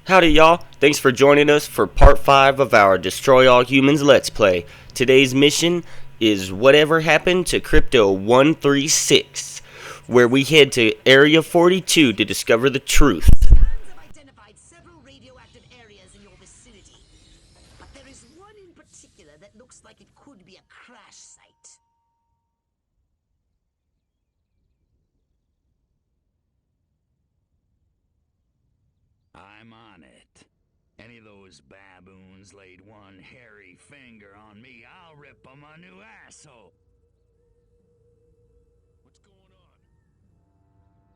Howdy y'all, thanks for joining us for part 5 of our Destroy All Humans Let's Play. Today's mission is Whatever Happened to Crypto 136, where we head to Area 42 to discover the truth. Have identified several radioactive areas in your vicinity, but there is one in particular that looks like it could be a crash site. I'm on it. Any of those baboons laid one hairy finger on me, I'll rip them a new asshole. What's going on?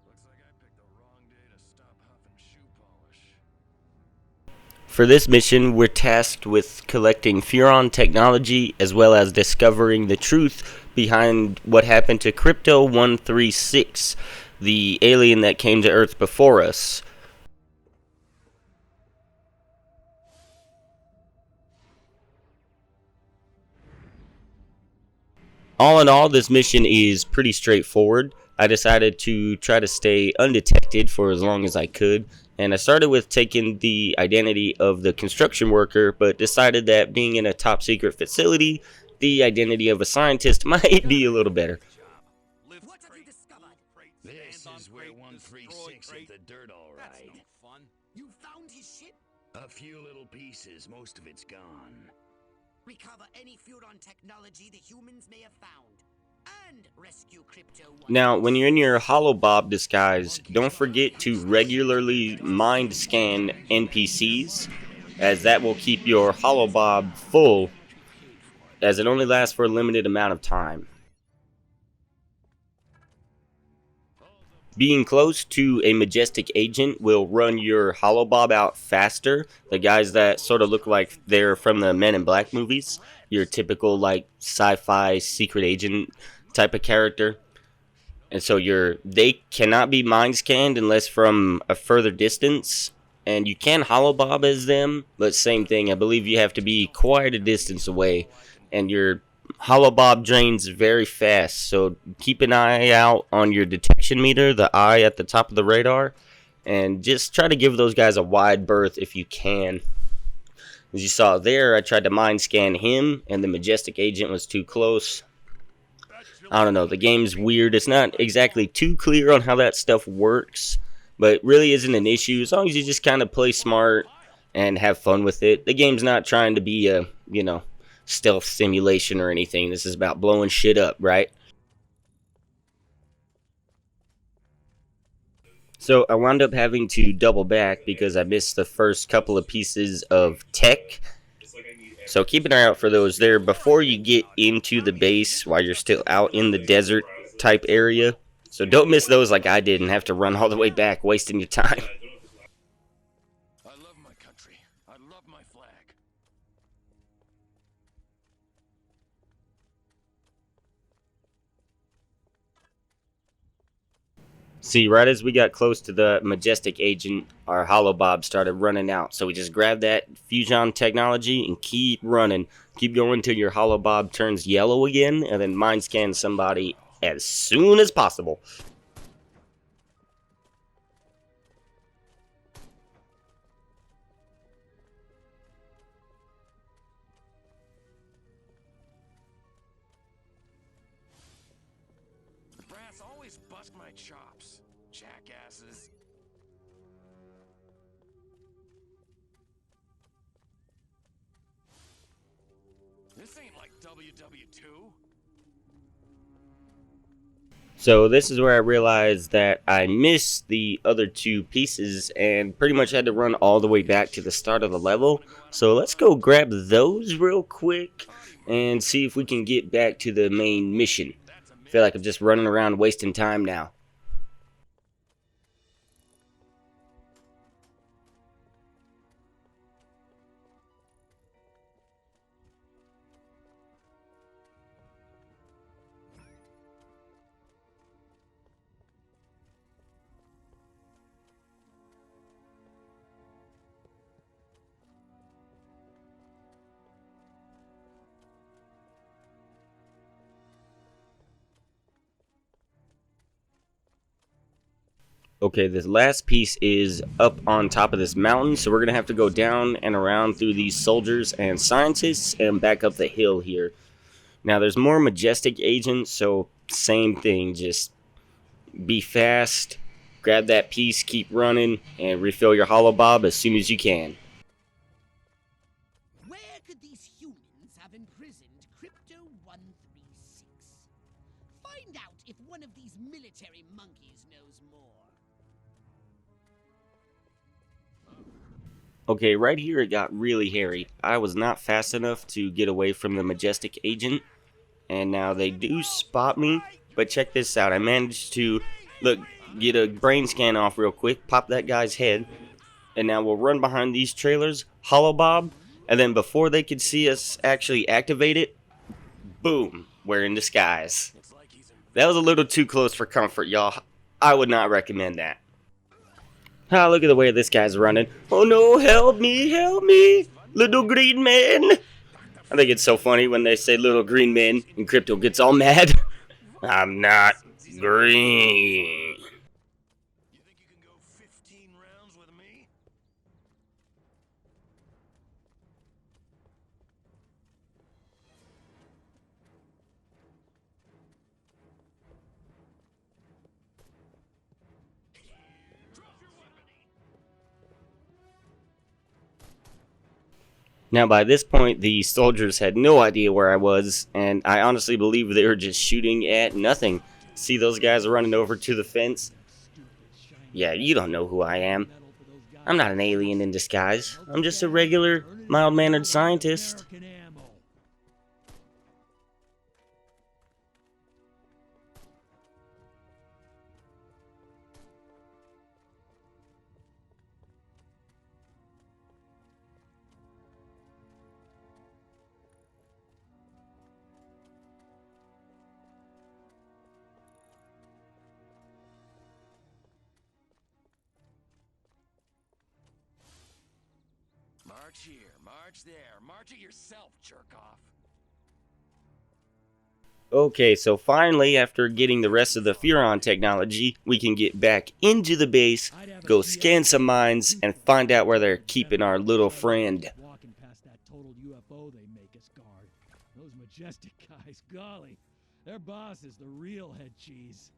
Looks like I picked the wrong day to stop huffing shoe polish. For this mission, we're tasked with collecting Furon technology as well as discovering the truth behind what happened to Crypto 136, the alien that came to Earth before us. All in all, this mission is pretty straightforward. I decided to try to stay undetected for as long as I could, and I started with taking the identity of the construction worker, but decided that being in a top secret facility, the identity of a scientist might be a little better. What have you discovered? This is where 136 hit the dirt all right. That's no fun. You found his ship? A few little pieces, most of it's gone. Recover any Furon technology the humans may have found, and rescue Crypto 1. Now, when you're in your holobob disguise, don't forget to regularly mind scan NPCs, as that will keep your holobob full, as it only lasts for a limited amount of time. Being close to a majestic agent will run your holobob out faster. The guys that sort of look like they're from the Men in Black movies, your typical like sci-fi secret agent type of character. And so they cannot be mind scanned unless from a further distance. And you can holobob as them, but same thing. I believe you have to be quite a distance away, and your holobob drains very fast. So keep an eye out on your detection meter, the eye at the top of the radar, and just try to give those guys a wide berth if you can. As you saw there, I tried to mind scan him, and the majestic agent was too close. I don't know, the game's weird. It's not exactly too clear on how that stuff works, but it really isn't an issue as long as you just kind of play smart and have fun with it. The game's not trying to be a, stealth simulation or anything. This is about blowing shit up, right? So I wound up having to double back because I missed the first couple of pieces of tech. So keep an eye out for those there before you get into the base while you're still out in the desert type area. So don't miss those like I did and have to run all the way back, wasting your time. I love my country. I love my flag. See, right as we got close to the majestic agent, our holobob started running out. So we just grabbed that fusion technology and keep running. Keep going until your holobob turns yellow again, and then mind scan somebody as soon as possible. The brass always bust my chops. Jackasses. This ain't like WW2. So this is where I realized that I missed the other two pieces and pretty much had to run all the way back to the start of the level. So let's go grab those real quick and see if we can get back to the main mission. I feel like I'm just running around wasting time now. Okay, this last piece is up on top of this mountain, so we're going to have to go down and around through these soldiers and scientists and back up the hill here. Now, there's more majestic agents, so same thing, just be fast, grab that piece, keep running, and refill your holobob as soon as you can. Where could these humans have imprisoned Crypto 136? Find out if one of these military monkeys knows more. Okay, right here it got really hairy. I was not fast enough to get away from the majestic agent, and now they do spot me, but check this out. I managed to, look, get a brain scan off real quick, pop that guy's head, and now we'll run behind these trailers, holobob, and then before they could see us actually activate it, boom, we're in disguise. That was a little too close for comfort, y'all. I would not recommend that. Ah, look at the way this guy's running. Oh no, help me, little green man. I think it's so funny when they say little green man and Crypto gets all mad. I'm not green. You think you can go 15 rounds with me? Now, by this point, the soldiers had no idea where I was, and I honestly believe they were just shooting at nothing. See those guys running over to the fence? Yeah, you don't know who I am. I'm not an alien in disguise. I'm just a regular, mild-mannered scientist. March here, march there, march it yourself, jerk off. Okay, so finally, after getting the rest of the Furon technology, we can get back into the base, go scan some mines, and find out where they're keeping our little friend. Walking past that total UFO they make us guard. Those majestic guys, golly, their boss is the real head cheese.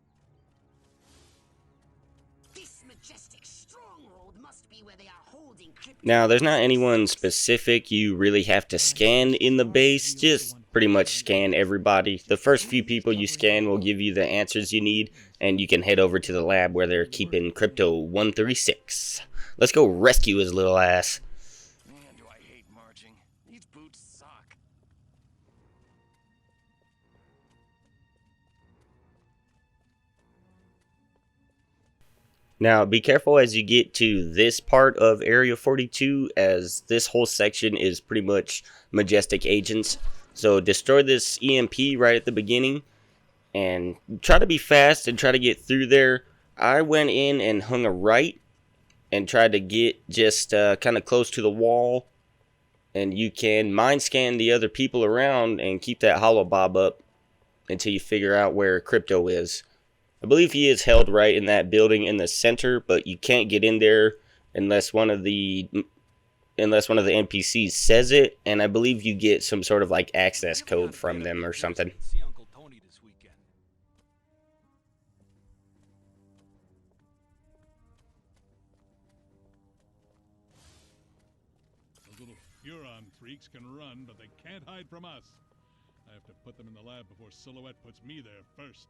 This majestic stronghold must be where they are holding Crypto. Now, there's not anyone specific you really have to scan in the base, just pretty much scan everybody. The first few people you scan will give you the answers you need, and you can head over to the lab where they're keeping Crypto 136. Let's go rescue his little ass. Man, do I hate marching. These boots suck. Now, be careful as you get to this part of Area 42, as this whole section is pretty much majestic agents. So destroy this EMP right at the beginning, and try to be fast and try to get through there. I went in and hung a right, and tried to get just kind of close to the wall. And you can mind scan the other people around and keep that holobob up until you figure out where Crypto is. I believe he is held right in that building in the center, but you can't get in there unless one of the NPCs says it, and I believe you get some sort of like access code from them or something. See Uncle Tony this weekend. Those little Furon freaks can run, but they can't hide from us. I have to put them in the lab before Silhouette puts me there first.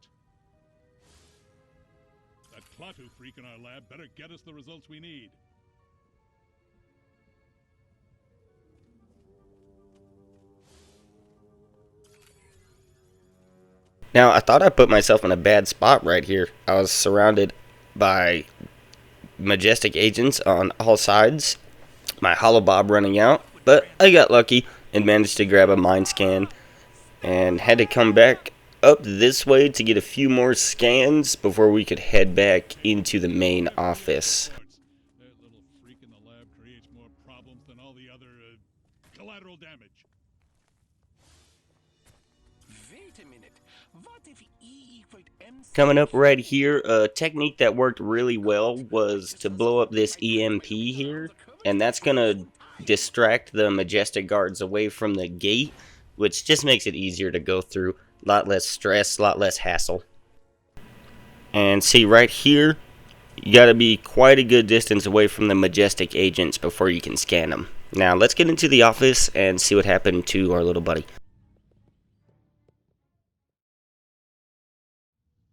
That Klaatu freak in our lab better get us the results we need. Now, I thought I put myself in a bad spot right here. I was surrounded by majestic agents on all sides, my holobob running out, but I got lucky and managed to grab a mind scan and had to come back up this way to get a few more scans before we could head back into the main office. That little freak in the lab creates more problems than all the other collateral damage. Wait a minute. What if E equaled MC? Coming up right here, a technique that worked really well was to blow up this EMP here, and that's gonna distract the Majestic guards away from the gate, which just makes it easier to go through. A lot less stress, a lot less hassle. And see right here, you gotta be quite a good distance away from the Majestic agents before you can scan them. Now let's get into the office and see what happened to our little buddy.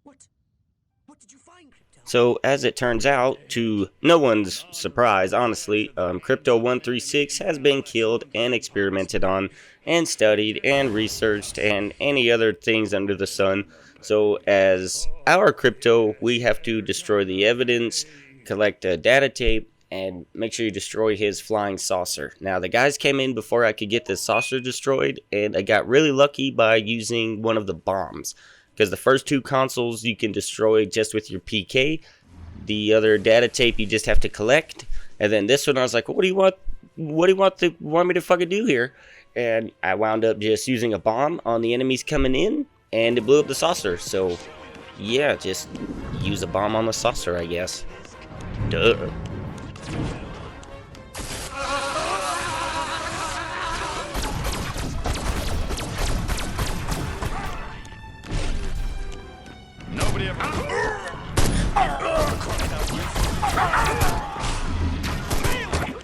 What did you find, Crypto? So, as it turns out, to no one's surprise, honestly, Crypto 136 has been killed and experimented on, and studied and researched, and any other things under the sun. So, as our Crypto, we have to destroy the evidence, collect a data tape, and make sure you destroy his flying saucer. Now, the guys came in before I could get the saucer destroyed, and I got really lucky by using one of the bombs. Because the first two consoles you can destroy just with your PK. The other data tape you just have to collect. And then this one I was like, what do you want? What do you want me to fucking do here? And I wound up just using a bomb on the enemies coming in, and it blew up the saucer. So yeah, just use a bomb on the saucer, I guess. Duh. Nobody ever.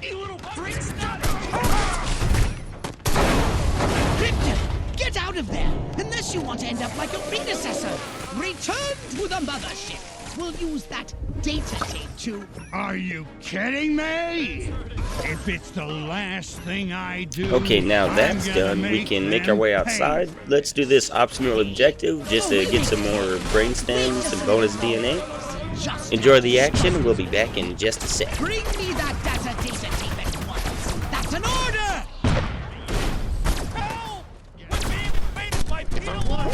You little freak snot! Crypto, get out of there! Unless you want to end up like your predecessor. Return to the mothership. We'll use that data tape to... Are you kidding me? If it's the last thing I do. Okay, now that's done, we can make our way outside. Let's do this optional objective just to get some more brain stems and bonus DNA. Just Enjoy the action, we'll be back in just a sec. bring me that data tape at once. That's an order! Help! We're being invaded by P1!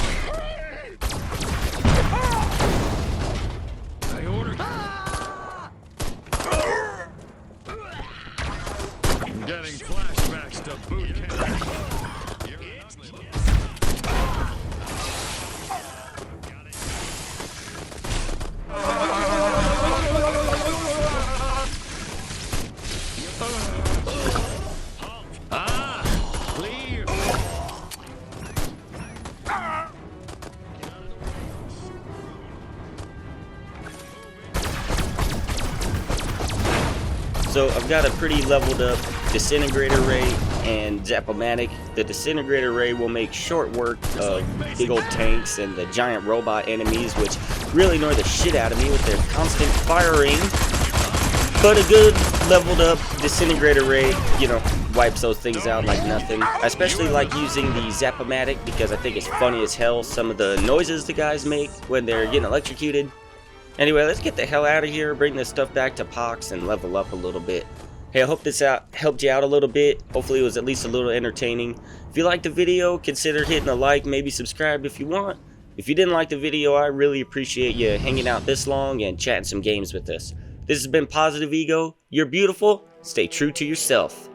I ordered. I'm getting flashbacks to boot camp. You're an ugly clear. So I've got a pretty leveled up disintegrator ray and Zap-O-Matic. The disintegrator ray will make short work of big old tanks and the giant robot enemies, which really annoy the shit out of me with their constant firing. But a good leveled up disintegrator ray, you know, wipes those things out like nothing. I especially like using the Zap-O-Matic because I think it's funny as hell, some of the noises the guys make when they're getting electrocuted. Anyway, let's get the hell out of here, bring this stuff back to Pox, and level up a little bit. Hey, I hope this helped you out a little bit. Hopefully it was at least a little entertaining. If you liked the video, consider hitting a like, maybe subscribe if you want. If you didn't like the video, I really appreciate you hanging out this long and chatting some games with us. This has been Positive Ego. You're beautiful. Stay true to yourself.